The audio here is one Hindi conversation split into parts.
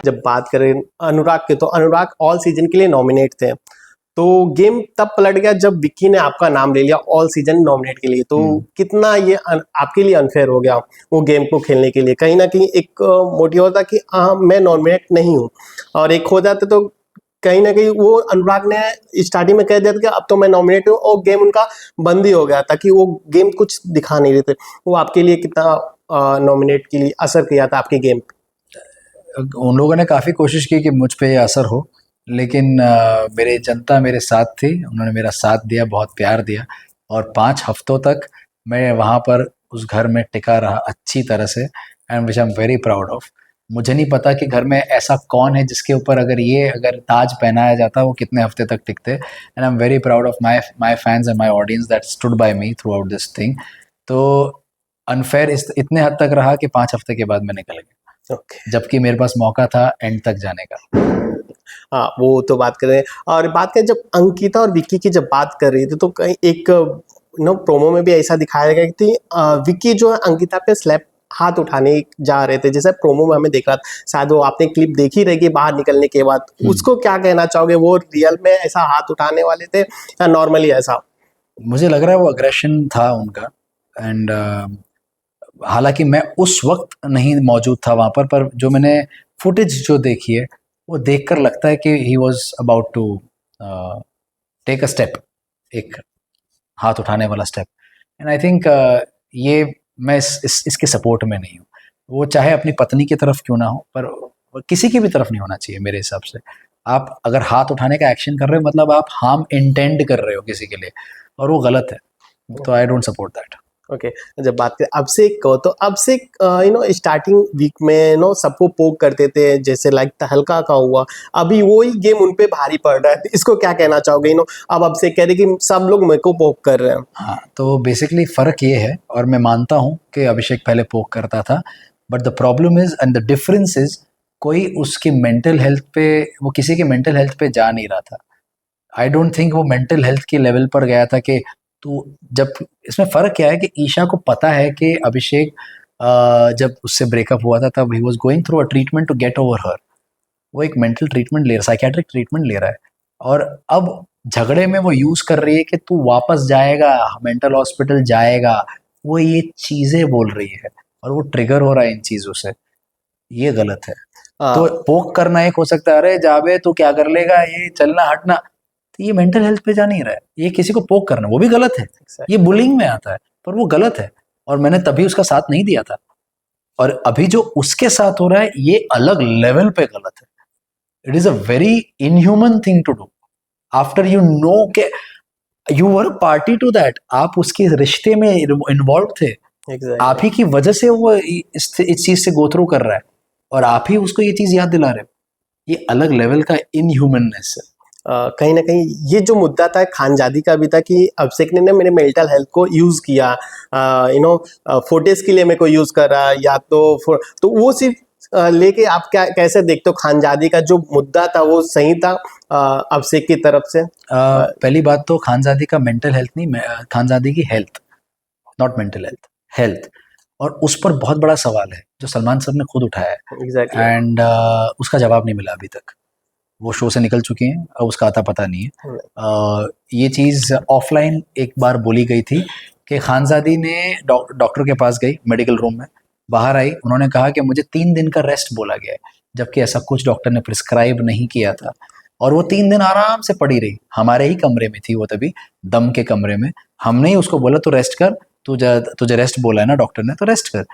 जब बात करें अनुराग की, तो अनुराग ऑल सीजन के लिए नॉमिनेट थे। तो गेम तब पलट गया जब विक्की ने आपका नाम ले लिया ऑल सीजन नॉमिनेट के लिए। तो कितना ये आपके लिए अनफेयर हो गया वो गेम को खेलने के लिए? कहीं ना कहीं एक मोटिव होता कि मैं नॉमिनेट नहीं हूँ, और एक हो जाते तो कहीं ना कहीं वो अनुराग ने स्टार्टिंग में कह दिया था कि अब तो मैं नॉमिनेट हूँ, और गेम उनका बंद ही हो गया था कि वो गेम कुछ दिखा नहीं रहे थे। वो आपके लिए कितना नॉमिनेट के लिए असर किया था आपके गेम पे? उन लोगों ने काफ़ी कोशिश की कि मुझ पे ये असर हो, लेकिन मेरे जनता मेरे साथ थी, उन्होंने मेरा साथ दिया, बहुत प्यार दिया, और 5 हफ्तों तक मैं वहाँ पर उस घर में टिका रहा अच्छी तरह से, and which I am very proud of. मुझे नहीं पता कि घर में ऐसा कौन है जिसके ऊपर अगर ताज पहनाया जाता वो कितने हफ्ते तक टिकते, and I am very proud of my fans and my audience that stood by me through out this thing. तो अनफेयर इतने हद तक रहा कि 5 हफ्ते के बाद मैं निकल गया, ओके। जबकि मेरे पास मौका था एंड तक जाने का। हाँ, वो तो बात करें। और बात करें जब अंकिता और विक्की की जब बात कर रही थी, तो कहीं एक प्रोमो में भी ऐसा दिखाया गया कि विक्की जो है अंकिता पे स्लैप हाथ उठाने जा रहे थे, जैसे प्रोमो में हमें दिख रहा था। शायद वो आपने क्लिप देखी रहेगी बाहर निकलने के बाद। उसको क्या कहना चाहोगे? वो रियल में ऐसा हाथ उठाने वाले थे या नॉर्मली ऐसा? मुझे लग रहा है वो अग्रेशन था उनका, एंड हालांकि मैं उस वक्त नहीं मौजूद था वहाँ पर जो मैंने फुटेज जो देखी है वो देखकर लगता है कि he was about to take a step, एक हाथ उठाने वाला स्टेप, एंड आई थिंक ये मैं इसके सपोर्ट में नहीं हूँ। वो चाहे अपनी पत्नी की तरफ क्यों ना हो, पर किसी की भी तरफ नहीं होना चाहिए मेरे हिसाब से। आप अगर हाथ उठाने का एक्शन कर रहे हो मतलब आप हार्म इंटेंड कर रहे हो किसी के लिए, और वो गलत है, तो I don't support that. Okay. जब बात करें अभिषेक को, तो अभिषेक स्टार्टिंग वीक में सबको पोक करते थे, जैसे लाइक तहलका का हुआ। अभी वही गेम उन पे भारी पड़ रहा है, इसको क्या कहना चाहोगे? अब अभिषेक कह रहे कि सब लोग मेरे को पोक कर रहे हैं। हाँ, तो बेसिकली फ़र्क ये है, और मैं मानता हूँ कि अभिषेक पहले पोक करता था, but the problem is and the difference is कोई उसकी मेंटल हेल्थ पे, वो किसी के मेंटल हेल्थ पे जा नहीं रहा था। आई डोंट थिंक वो मेंटल हेल्थ के लेवल पर गया था कि तू जब इसमें फ़र्क क्या है कि ईशा को पता है कि अभिषेक जब उससे ब्रेकअप हुआ था तब he was going through a treatment to get over her. वो एक मेंटल ट्रीटमेंट ले रहा है, साइकेट्रिक ट्रीटमेंट ले रहा है, और अब झगड़े में वो यूज़ कर रही है कि तू वापस जाएगा, मेंटल हॉस्पिटल जाएगा, वो ये चीज़ें बोल रही है, और वो ट्रिगर हो रहा है इन चीज़ों से। ये गलत है। तो पोक करना एक हो सकता है, अरे जाबे तू क्या कर लेगा, ये चलना हटना, तो ये मेंटल हेल्थ पे जा नहीं रहा है, ये किसी को पोक करना वो भी गलत है, ये बुलिंग में आता है, पर वो गलत है, और मैंने तभी उसका साथ नहीं दिया था। और अभी जो उसके साथ हो रहा है ये अलग लेवल पे गलत है। It is a very inhuman thing to do after you know के you were party to that, आप उसके रिश्ते में इन्वॉल्व थे। आप ही की वजह से वो इस चीज से गो थ्रू कर रहा है, और आप ही उसको ये चीज याद दिला रहे हो। ये अलग लेवल का इनह्यूमननेस है। कहीं ना कहीं ये जो मुद्दा था खानजादी का भी था कि अभिषेक ने मेरे मेंटल हेल्थ को यूज किया, फोटेज के लिए मेरे को यूज करा, या तो वो सिर्फ लेके आप क्या कैसे देखते हो? खानजादी का जो मुद्दा था वो सही था अभिषेक की तरफ से? पहली बात तो खानजादी का मेंटल हेल्थ नहीं, खानजादी की health, not mental health, health. और उस पर बहुत बड़ा सवाल है जो सलमान सर ने खुद उठाया है, एग्जैक्टली। एंड उसका जवाब नहीं मिला अभी तक। वो शो से निकल चुकी हैं, अब उसका आता पता नहीं है। ये चीज़ ऑफलाइन एक बार बोली गई थी कि खानजादी ने डॉक्टर के पास गई मेडिकल रूम में, बाहर आई, उन्होंने कहा कि मुझे 3 दिन का रेस्ट बोला गया है, जबकि ऐसा कुछ डॉक्टर ने प्रिस्क्राइब नहीं किया था। और वो 3 दिन आराम से पड़ी रही, हमारे ही कमरे में थी वो, तभी दम के कमरे में। हमने ही उसको बोला तू रेस्ट कर, तुझे रेस्ट बोला है ना डॉक्टर ने, तो रेस्ट कर।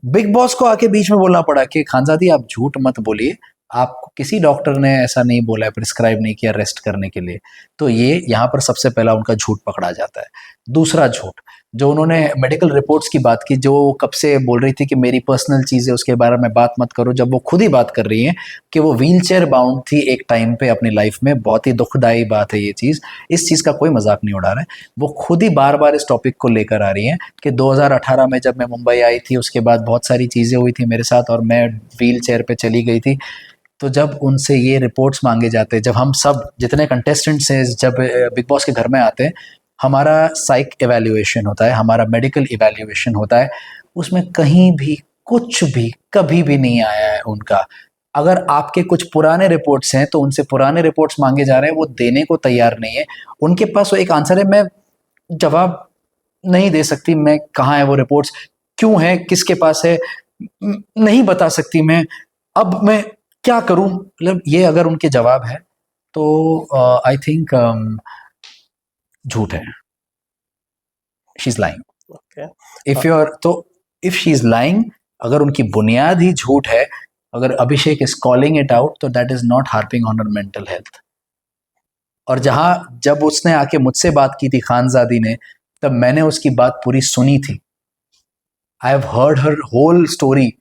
बिग बॉस को आके बीच में बोलना पड़ा कि खानजादी आप झूठ मत बोलिए, आपको किसी डॉक्टर ने ऐसा नहीं बोला है, प्रिस्क्राइब नहीं किया रेस्ट करने के लिए। तो ये यहाँ पर सबसे पहला उनका झूठ पकड़ा जाता है। दूसरा झूठ, जो उन्होंने मेडिकल रिपोर्ट्स की बात की, जो कब से बोल रही थी कि मेरी पर्सनल चीज़ है उसके बारे में बात मत करो, जब वो खुद ही बात कर रही हैं कि वो व्हील चेयर बाउंड थी एक टाइम पे अपनी लाइफ में। बहुत ही दुखदायी बात है ये चीज़, इस चीज़ का कोई मजाक नहीं उड़ा रहा है। वो खुद ही बार बार इस टॉपिक को लेकर आ रही हैं कि 2018 में जब मैं मुंबई आई थी उसके बाद बहुत सारी चीज़ें हुई थी मेरे साथ और मैं व्हील चेयर पर चली गई थी। तो जब उनसे ये रिपोर्ट्स मांगे जाते हैं, जब हम सब जितने कंटेस्टेंट्स हैं जब बिग बॉस के घर में आते हैं, हमारा साइक एवेल्यूएशन होता है, हमारा मेडिकल एवेल्यूएशन होता है, उसमें कहीं भी कुछ भी कभी भी नहीं आया है उनका अगर आपके कुछ पुराने रिपोर्ट्स हैं तो उनसे पुराने रिपोर्ट्स मांगे जा रहे हैं, वो देने को तैयार नहीं है। उनके पास वो एक आंसर है, मैं जवाब नहीं दे सकती, मैं कहाँ है वो रिपोर्ट्स, क्यों है, किसके पास है, नहीं बता सकती मैं, अब मैं क्या करूं, मतलब ये अगर उनके जवाब है तो आई थिंक झूठ है, she is lying. Okay if you are तो इफ शी इज लाइंग, अगर उनकी बुनियाद ही झूठ है, अगर Abhishek is calling it out, तो that is not harping on her mental health. और जब उसने आके मुझसे बात की थी खानजादी ने, तब मैंने उसकी बात पूरी सुनी थी। I have heard her whole story.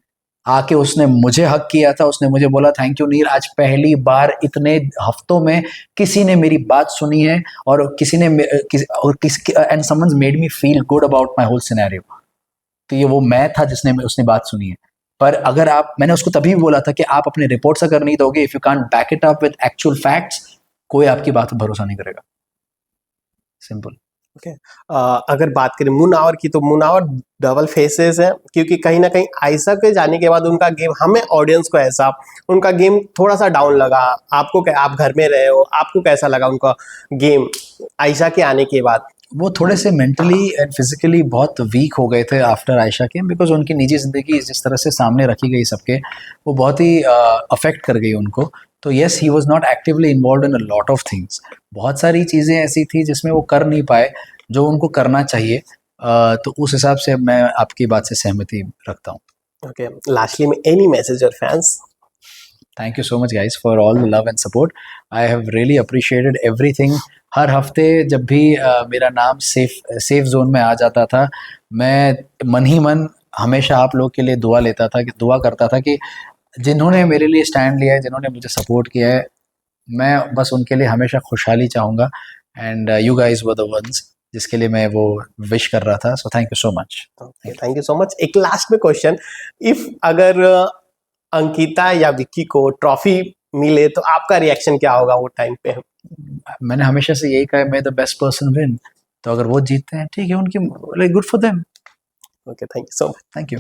आके उसने मुझे हक किया था, उसने मुझे बोला थैंक यू नीर, आज पहली बार इतने हफ्तों में किसी ने मेरी बात सुनी है, और and someone's made me feel good about my whole scenario. तो ये वो मैं था जिसने उसने बात सुनी है। पर अगर मैंने उसको तभी भी बोला था कि आप अपने रिपोर्ट्स अगर नहीं दोगे, if you can't back it up with actual facts, कोई आपकी बात पर भरोसा नहीं करेगा। सिंपल। ओके अगर बात करें मुनावर की, तो मुनावर डबल फेसेस है, क्योंकि कहीं ना कहीं आयशा के जाने के बाद उनका गेम, हमें ऑडियंस को ऐसा उनका गेम थोड़ा सा डाउन लगा। आपको आप घर में रहे हो, आपको कैसा लगा उनका गेम आयशा के आने के बाद? वो थोड़े से मेंटली एंड फिजिकली बहुत वीक हो गए थे आफ्टर आयशा के, बिकॉज उनकी निजी ज़िंदगी जिस तरह से सामने रखी गई सबके, वो बहुत ही अफेक्ट कर गई उनको। तो yes, he was not actively involve in a lot of things. बहुत सारी चीज़ें ऐसी थी जिसमें वो कर नहीं पाए जो उनको करना चाहिए। तो उस हिसाब से मैं आपकी बात से सहमति रखता हूँ। ओके लास्टली में any message your fans? Thank you so much guys for all the love and support. I have really appreciated everything. हर हफ्ते जब भी मेरा नाम सेफ जोन में आ जाता था, मैं मन ही मन हमेशा आप लोग के लिए दुआ करता था कि जिन्होंने मेरे लिए स्टैंड लिया है, जिन्होंने मुझे सपोर्ट किया है, मैं बस उनके लिए हमेशा खुशहाली चाहूँगा। And you guys were the ones जिसके लिए मैं वो विश कर रहा था। So thank you so much. Thank you so much. एक लास्ट में क्वेश्चन, इफ अगर अंकिता या विक्की को ट्रॉफी मिले तो आपका रिएक्शन क्या होगा वो टाइम पे? मैंने हमेशा से यही कहा, मैं द बेस्ट पर्सन विन। तो अगर वो जीतते हैं ठीक है, उनकी good for them. Okay thank you so much. Thank you.